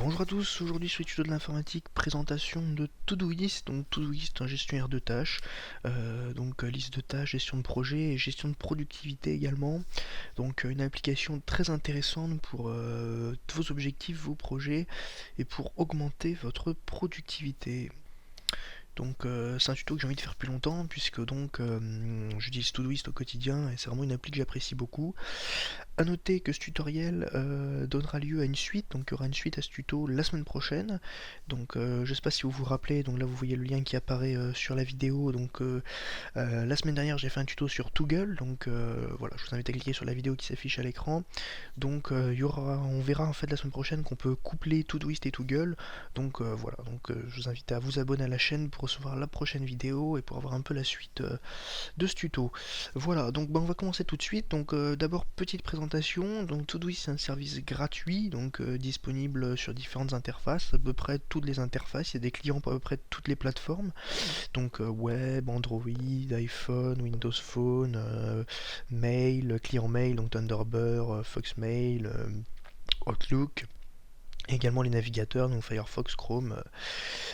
Bonjour à tous, aujourd'hui sur les tutos de l'informatique, présentation de Todoist. Donc Todoist, un gestionnaire de tâches, liste de tâches, gestion de projet et gestion de productivité également. Donc une application très intéressante pour vos objectifs, vos projets et pour augmenter votre productivité. Donc c'est un tuto que j'ai envie de faire depuis longtemps puisque j'utilise Todoist au quotidien et c'est vraiment une appli que j'apprécie beaucoup. A noter que ce tutoriel donnera lieu à une suite, donc il y aura une suite à ce tuto la semaine prochaine. Donc je sais pas si vous vous rappelez, donc là vous voyez le lien qui apparaît sur la vidéo. La semaine dernière j'ai fait un tuto sur Toggle, donc voilà, je vous invite à cliquer sur la vidéo qui s'affiche à l'écran. Donc on verra en fait la semaine prochaine qu'on peut coupler Todoist et Toggle. Donc je vous invite à vous abonner à la chaîne pour recevoir la prochaine vidéo et pour avoir un peu la suite de ce tuto. Voilà, on va commencer tout de suite. D'abord, petite présentation. Donc Todoist, c'est un service gratuit, disponible sur différentes interfaces, à peu près toutes les interfaces. Il y a des clients pour à peu près toutes les plateformes. Web, Android, iPhone, Windows Phone, mail, client mail, donc Thunderbird, Foxmail, Outlook. Également les navigateurs, donc Firefox, Chrome,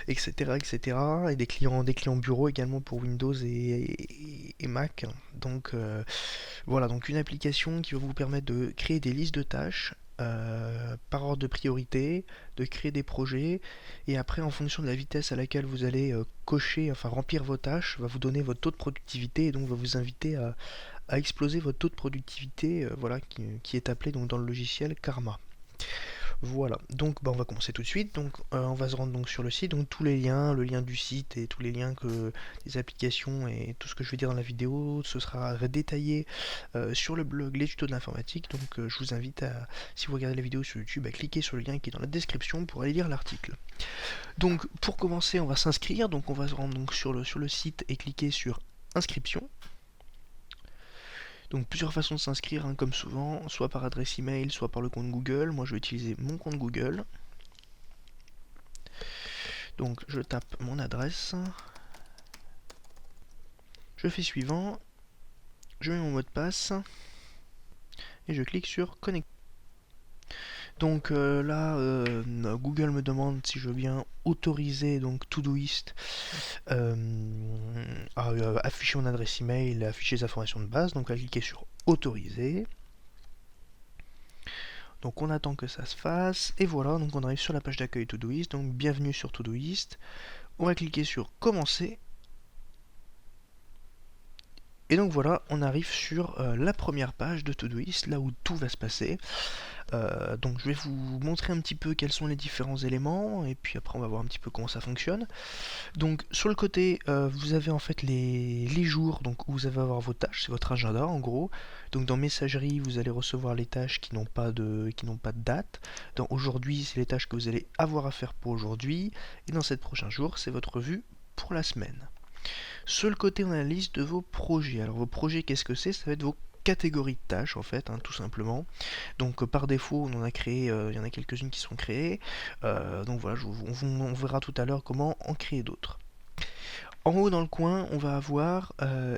etc., etc. Et des clients bureau également pour Windows et Mac. Donc une application qui va vous permettre de créer des listes de tâches par ordre de priorité, de créer des projets, et après en fonction de la vitesse à laquelle vous allez remplir vos tâches, va vous donner votre taux de productivité et donc va vous inviter à exploser votre taux de productivité, qui est appelé donc dans le logiciel Karma. Voilà, on va commencer tout de suite. On va se rendre donc sur le site. Donc tous les liens, le lien du site et tous les liens des applications et tout ce que je vais dire dans la vidéo, ce sera détaillé sur le blog Les Tutos de l'Informatique. Je vous invite à, si vous regardez la vidéo sur YouTube, à cliquer sur le lien qui est dans la description pour aller lire l'article. Donc pour commencer, on va s'inscrire. Donc on va se rendre donc sur le site et cliquer sur inscription. Donc plusieurs façons de s'inscrire, comme souvent, soit par adresse email, soit par le compte Google. Moi je vais utiliser mon compte Google. Donc je tape mon adresse, je fais suivant, je mets mon mot de passe et je clique sur connecter. Google me demande si je veux bien autoriser Todoist à afficher mon adresse email, afficher les informations de base. Donc à cliquer sur autoriser. Donc on attend que ça se fasse, et voilà, donc on arrive sur la page d'accueil Todoist, donc bienvenue sur Todoist. On va cliquer sur commencer. Et donc voilà, on arrive sur la première page de Todoist, là où tout va se passer. Donc je vais vous montrer un petit peu quels sont les différents éléments, et puis après on va voir un petit peu comment ça fonctionne. Donc sur le côté, vous avez en fait les jours où vous allez avoir vos tâches, c'est votre agenda en gros. Donc dans messagerie, vous allez recevoir les tâches qui n'ont pas de date. Dans aujourd'hui, c'est les tâches que vous allez avoir à faire pour aujourd'hui. Et dans 7 prochains jours, c'est votre revue pour la semaine. Sur le côté, on a la liste de vos projets. Alors vos projets, qu'est-ce que c'est? Ça va être vos catégories de tâches en fait, tout simplement. Donc par défaut, on en a créé, il y en a quelques-unes qui sont créées. On verra tout à l'heure comment en créer d'autres. En haut dans le coin, on va avoir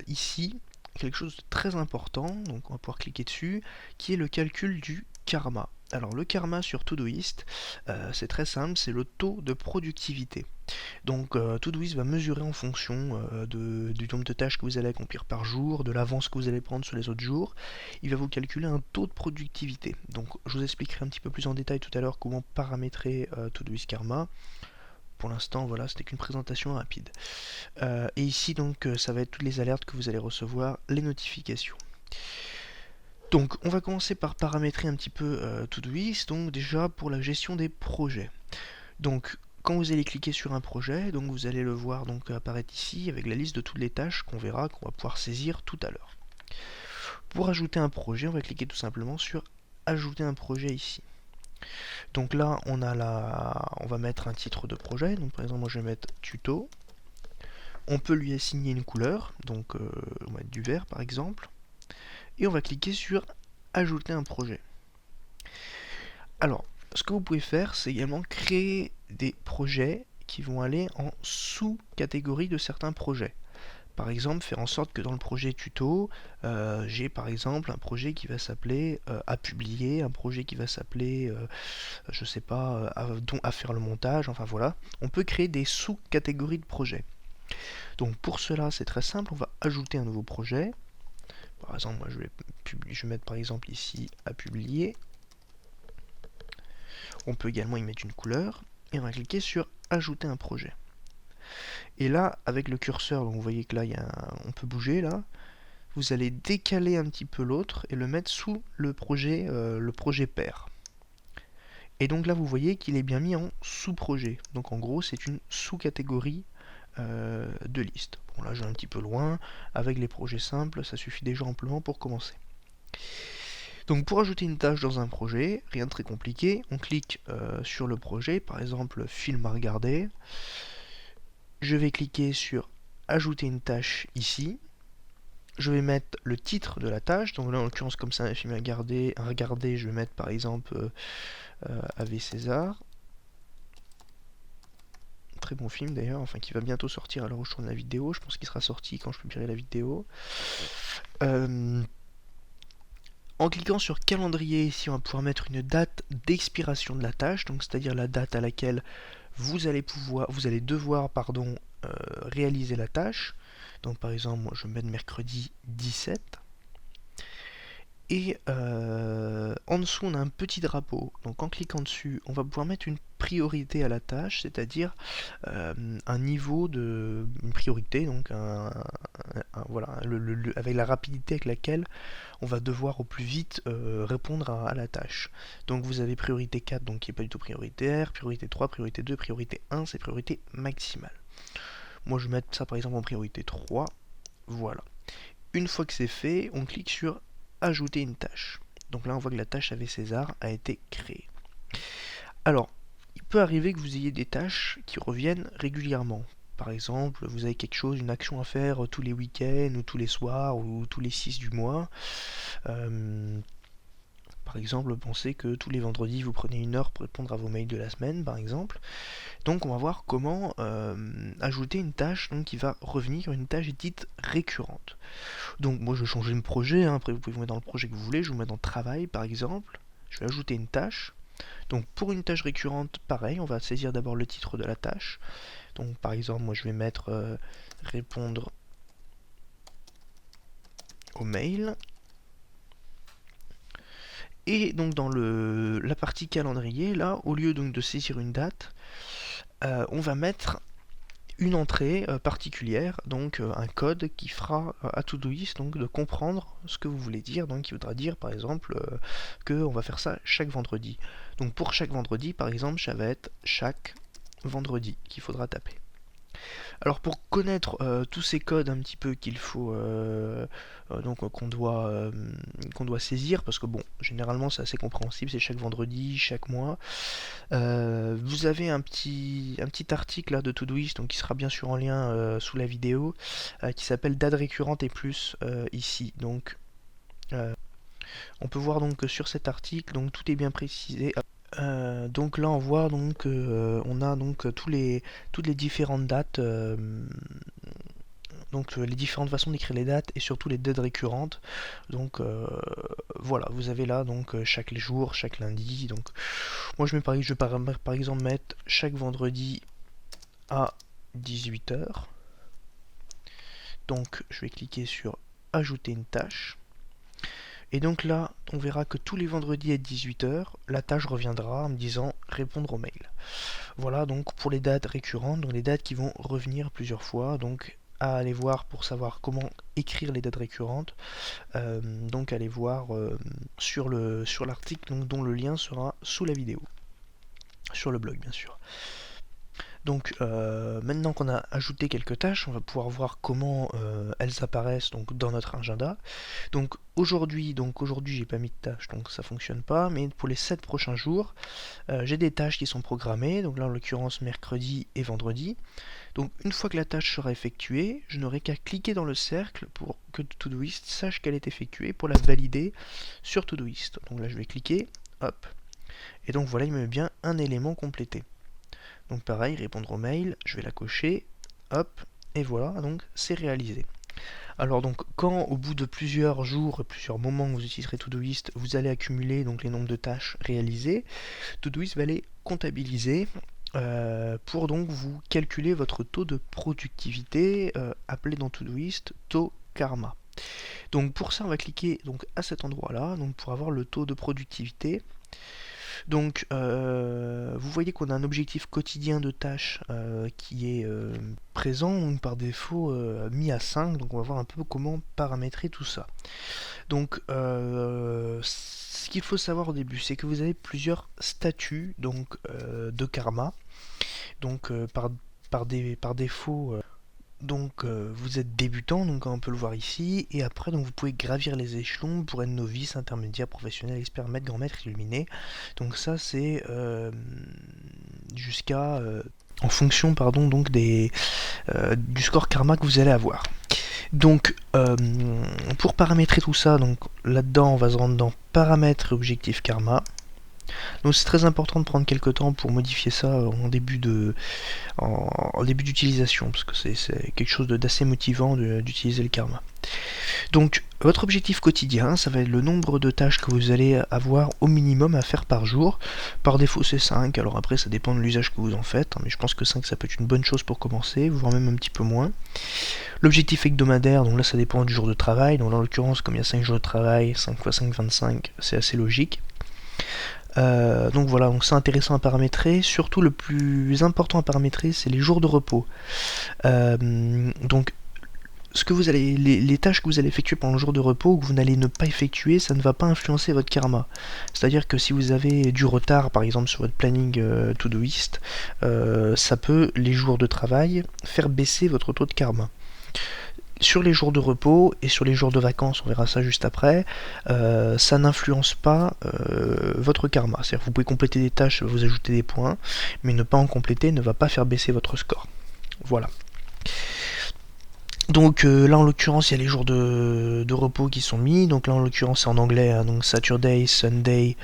ici quelque chose de très important, donc on va pouvoir cliquer dessus, qui est le calcul du karma. Alors le karma sur Todoist, c'est très simple, c'est le taux de productivité. Donc Todoist va mesurer en fonction du nombre de tâches que vous allez accomplir par jour, de l'avance que vous allez prendre sur les autres jours. Il va vous calculer un taux de productivité. Donc je vous expliquerai un petit peu plus en détail tout à l'heure comment paramétrer Todoist Karma. Pour l'instant, voilà, c'était qu'une présentation rapide. Et ici, ça va être toutes les alertes que vous allez recevoir, les notifications. Donc, on va commencer par paramétrer un petit peu Todoist, donc déjà pour la gestion des projets. Donc, quand vous allez cliquer sur un projet, vous allez le voir apparaître ici avec la liste de toutes les tâches qu'on verra, qu'on va pouvoir saisir tout à l'heure. Pour ajouter un projet, on va cliquer tout simplement sur ajouter un projet ici. Donc là, on va mettre un titre de projet. Donc par exemple, moi je vais mettre tuto. On peut lui assigner une couleur, on va mettre du vert par exemple. Et on va cliquer sur ajouter un projet. Alors, ce que vous pouvez faire, c'est également créer des projets qui vont aller en sous-catégorie de certains projets. par exemple faire en sorte que dans le projet tuto, j'ai par exemple un projet qui va s'appeler à publier, un projet qui va s'appeler, je sais pas, à faire le montage, enfin voilà. On peut créer des sous-catégories de projets. Donc pour cela, c'est très simple, on va ajouter un nouveau projet. Par exemple, moi je vais mettre par exemple ici à publier. On peut également y mettre une couleur et on va cliquer sur ajouter un projet. Et là, avec le curseur, donc vous voyez que là, on peut bouger là. Vous allez décaler un petit peu l'autre et le mettre sous le projet pair. Et donc là, vous voyez qu'il est bien mis en sous-projet. Donc en gros, c'est une sous-catégorie de liste. Bon là, je vais un petit peu loin. Avec les projets simples, ça suffit déjà amplement pour commencer. Donc pour ajouter une tâche dans un projet, rien de très compliqué, on clique sur le projet, par exemple film à regarder. Je vais cliquer sur ajouter une tâche ici. Je vais mettre le titre de la tâche, donc là en l'occurrence comme c'est un film à regarder, je vais mettre par exemple Ave César. Très bon film d'ailleurs, enfin qui va bientôt sortir à l'heure où je tourne la vidéo, je pense qu'il sera sorti quand je publierai la vidéo. En cliquant sur calendrier ici, on va pouvoir mettre une date d'expiration de la tâche, donc c'est-à-dire la date à laquelle vous allez devoir réaliser la tâche. Donc par exemple, moi je vais mettre mercredi 17. Et en dessous, on a un petit drapeau. Donc en cliquant dessus, on va pouvoir mettre une priorité à la tâche, c'est-à-dire un niveau de une priorité, donc voilà, avec la rapidité avec laquelle on va devoir au plus vite répondre à la tâche. Donc vous avez priorité 4, donc qui n'est pas du tout prioritaire, priorité 3, priorité 2, priorité 1, c'est priorité maximale. Moi je vais mettre ça par exemple en priorité 3, voilà. Une fois que c'est fait, on clique sur ajouter une tâche. Donc là on voit que la tâche Ave César a été créée. Alors, il peut arriver que vous ayez des tâches qui reviennent régulièrement. Par exemple, vous avez quelque chose, une action à faire tous les week-ends, ou tous les soirs, ou tous les 6 du mois. Par exemple, pensez que tous les vendredis, vous prenez une heure pour répondre à vos mails de la semaine, par exemple. Donc on va voir comment ajouter une tâche donc, qui va revenir, une tâche dite récurrente. Donc moi je vais changer de projet, hein. Après vous pouvez vous mettre dans le projet que vous voulez, je vais vous mettre dans travail par exemple. Je vais ajouter une tâche. Donc pour une tâche récurrente, pareil, on va saisir d'abord le titre de la tâche. Donc par exemple, moi je vais mettre répondre au mail. Et donc dans la partie calendrier, là, au lieu donc de saisir une date, on va mettre une entrée particulière, donc un code qui fera à Todoist donc de comprendre ce que vous voulez dire, donc qui voudra dire par exemple qu'on va faire ça chaque vendredi. Donc pour chaque vendredi, par exemple, ça va être chaque vendredi qu'il faudra taper. Alors pour connaître tous ces codes un petit peu qu'il faut donc qu'on doit saisir, parce que bon, généralement c'est assez compréhensible, c'est chaque vendredi, chaque mois. Vous avez un petit article là, de Todoist, donc qui sera bien sûr en lien sous la vidéo, qui s'appelle Date récurrente et plus ici. Donc on peut voir donc que sur cet article, donc tout est bien précisé. Donc là on voit donc on a donc toutes les différentes dates, donc les différentes façons d'écrire les dates et surtout les dates récurrentes. Donc voilà, vous avez là donc chaque jour, chaque lundi. Donc moi je vais par exemple mettre chaque vendredi à 18h. Donc je vais cliquer sur ajouter une tâche. Et donc là, on verra que tous les vendredis à 18h, la tâche reviendra en me disant répondre au mail. Voilà donc pour les dates récurrentes, donc les dates qui vont revenir plusieurs fois. Donc à aller voir pour savoir comment écrire les dates récurrentes. Donc allez voir sur l'article dont le lien sera sous la vidéo. Sur le blog bien sûr. Donc maintenant qu'on a ajouté quelques tâches, on va pouvoir voir comment elles apparaissent donc dans notre agenda. Donc aujourd'hui j'ai pas mis de tâches, donc ça fonctionne pas, mais pour les 7 prochains jours, j'ai des tâches qui sont programmées, donc là en l'occurrence mercredi et vendredi. Donc une fois que la tâche sera effectuée, je n'aurai qu'à cliquer dans le cercle pour que Todoist sache qu'elle est effectuée pour la valider sur Todoist. Donc là je vais cliquer, hop, et donc voilà, il me met bien un élément complété. Donc pareil, répondre au mail, je vais la cocher, hop, et voilà, donc c'est réalisé. Alors donc quand au bout de plusieurs jours, plusieurs moments que vous utiliserez Todoist, vous allez accumuler donc les nombres de tâches réalisées, Todoist va les comptabiliser pour donc vous calculer votre taux de productivité appelé dans Todoist taux karma. Donc pour ça on va cliquer donc à cet endroit là donc pour avoir le taux de productivité. Donc vous voyez qu'on a un objectif quotidien de tâches qui est présent, donc par défaut mis à 5, donc on va voir un peu comment paramétrer tout ça. Donc ce qu'il faut savoir au début, c'est que vous avez plusieurs statuts donc, de karma, donc par défaut. Donc vous êtes débutant, donc on peut le voir ici, et après donc vous pouvez gravir les échelons pour être novice, intermédiaire, professionnel, expert, maître, grand maître, illuminé. Donc ça c'est jusqu'à en fonction pardon donc du score karma que vous allez avoir. Donc pour paramétrer tout ça, donc là-dedans on va se rendre dans paramètres et objectifs karma. Donc c'est très important de prendre quelques temps pour modifier ça en début d'utilisation, parce que c'est quelque chose d'assez motivant d'utiliser le karma. Donc votre objectif quotidien, ça va être le nombre de tâches que vous allez avoir au minimum à faire par jour. Par défaut c'est 5, alors après ça dépend de l'usage que vous en faites, mais je pense que 5 ça peut être une bonne chose pour commencer, voire même un petit peu moins. L'objectif hebdomadaire, donc là ça dépend du jour de travail, donc en l'occurrence comme il y a 5 jours de travail, 5 x 5, 25, c'est assez logique. Donc voilà, donc c'est intéressant à paramétrer. Surtout le plus important à paramétrer, c'est les jours de repos. Donc ce que vous allez, les tâches que vous allez effectuer pendant le jour de repos ou que vous n'allez ne pas effectuer, ça ne va pas influencer votre karma. C'est-à-dire que si vous avez du retard, par exemple sur votre planning Todoist, ça peut, les jours de travail, faire baisser votre taux de karma. Sur les jours de repos et sur les jours de vacances, on verra ça juste après, ça n'influence pas votre karma. C'est-à-dire que vous pouvez compléter des tâches, vous ajouter des points, mais ne pas en compléter ne va pas faire baisser votre score. Voilà. Donc là en l'occurrence il y a les jours de repos qui sont mis, donc là en l'occurrence c'est en anglais, hein, donc Saturday, Sunday,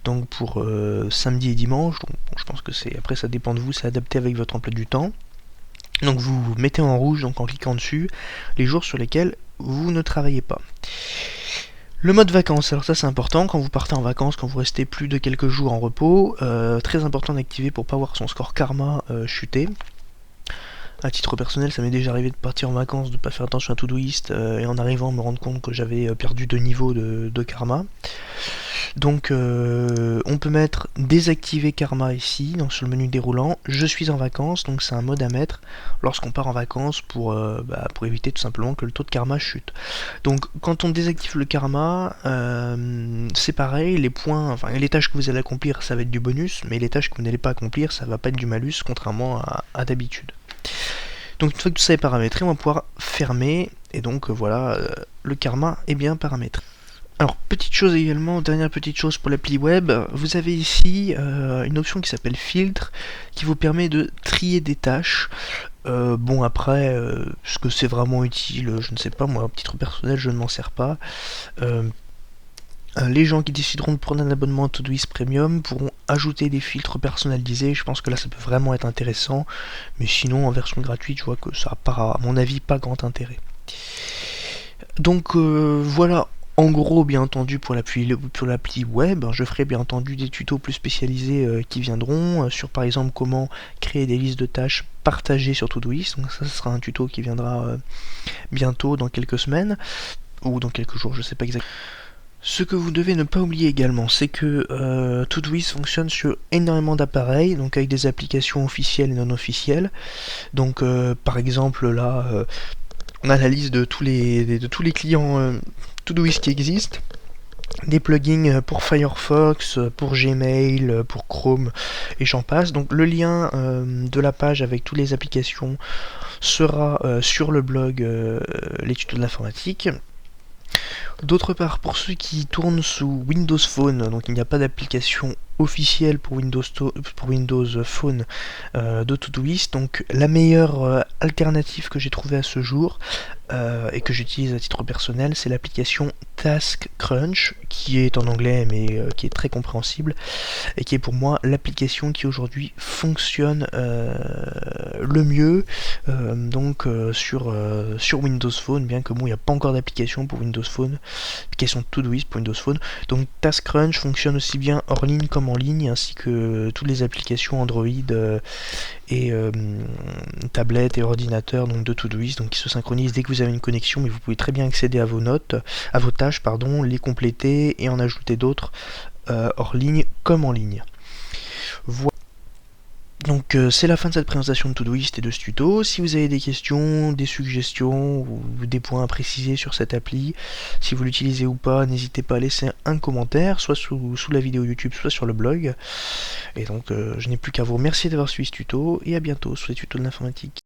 donc pour samedi et dimanche, donc bon, je pense que c'est, après ça dépend de vous, c'est adapté avec votre emploi du temps. Donc vous mettez en rouge, donc en cliquant dessus, les jours sur lesquels vous ne travaillez pas. Le mode vacances, alors ça c'est important, quand vous partez en vacances, quand vous restez plus de quelques jours en repos, très important d'activer pour pas voir son score karma chuter. À titre personnel, ça m'est déjà arrivé de partir en vacances, de pas faire attention à Todoist, et en arrivant me rendre compte que j'avais perdu 2 niveaux de karma. Donc on peut mettre désactiver karma ici, donc sur le menu déroulant. Je suis en vacances, donc c'est un mode à mettre lorsqu'on part en vacances pour éviter tout simplement que le taux de karma chute. Donc quand on désactive le karma, c'est pareil, les points, enfin les tâches que vous allez accomplir ça va être du bonus, mais les tâches que vous n'allez pas accomplir ça va pas être du malus, contrairement à d'habitude. Donc une fois que tout ça est paramétré, on va pouvoir fermer, et donc voilà, le karma est bien paramétré. Alors, petite chose également, dernière petite chose pour l'appli web, vous avez ici une option qui s'appelle filtre, qui vous permet de trier des tâches. Bon après, est-ce que c'est vraiment utile, je ne sais pas, moi à titre personnel je ne m'en sers pas. Les gens qui décideront de prendre un abonnement à Todoist Premium pourront ajouter des filtres personnalisés, je pense que là ça peut vraiment être intéressant, mais sinon en version gratuite je vois que ça n'a pas, à mon avis, pas grand intérêt. Donc voilà, en gros bien entendu pour l'appli web, je ferai bien entendu des tutos plus spécialisés qui viendront, sur par exemple comment créer des listes de tâches partagées sur Todoist, donc ça ce sera un tuto qui viendra bientôt dans quelques semaines, ou dans quelques jours, je sais pas exactement. Ce que vous devez ne pas oublier également, c'est que Todoist fonctionne sur énormément d'appareils, donc avec des applications officielles et non officielles. Donc par exemple là, on a la liste de tous les clients Todoist qui existent. Des plugins pour Firefox, pour Gmail, pour Chrome et j'en passe. Donc le lien de la page avec toutes les applications sera sur le blog Les tutos de l'informatique. D'autre part, pour ceux qui tournent sous Windows Phone, donc il n'y a pas d'application officielle pour Windows Phone de Todoist, donc la meilleure alternative que j'ai trouvée à ce jour et que j'utilise à titre personnel, c'est l'application Task Crunch, qui est en anglais mais qui est très compréhensible et qui est pour moi l'application qui aujourd'hui fonctionne le mieux sur Windows Phone, bien que bon, il n'y a pas encore d'application pour Windows Phone, application Todoist pour Windows Phone. Donc TaskCrunch fonctionne aussi bien hors ligne comme en ligne, ainsi que toutes les applications Android et tablettes et ordinateurs donc de Todoist, donc qui se synchronisent dès que vous avez une connexion, mais vous pouvez très bien accéder à vos notes, à vos tâches, pardon, les compléter et en ajouter d'autres hors ligne comme en ligne. Voilà. Donc c'est la fin de cette présentation de Todoist et de ce tuto. Si vous avez des questions, des suggestions ou des points à préciser sur cette appli, si vous l'utilisez ou pas, n'hésitez pas à laisser un commentaire, soit sous la vidéo YouTube, soit sur le blog. Et donc je n'ai plus qu'à vous remercier d'avoir suivi ce tuto et à bientôt sur les tutos de l'informatique.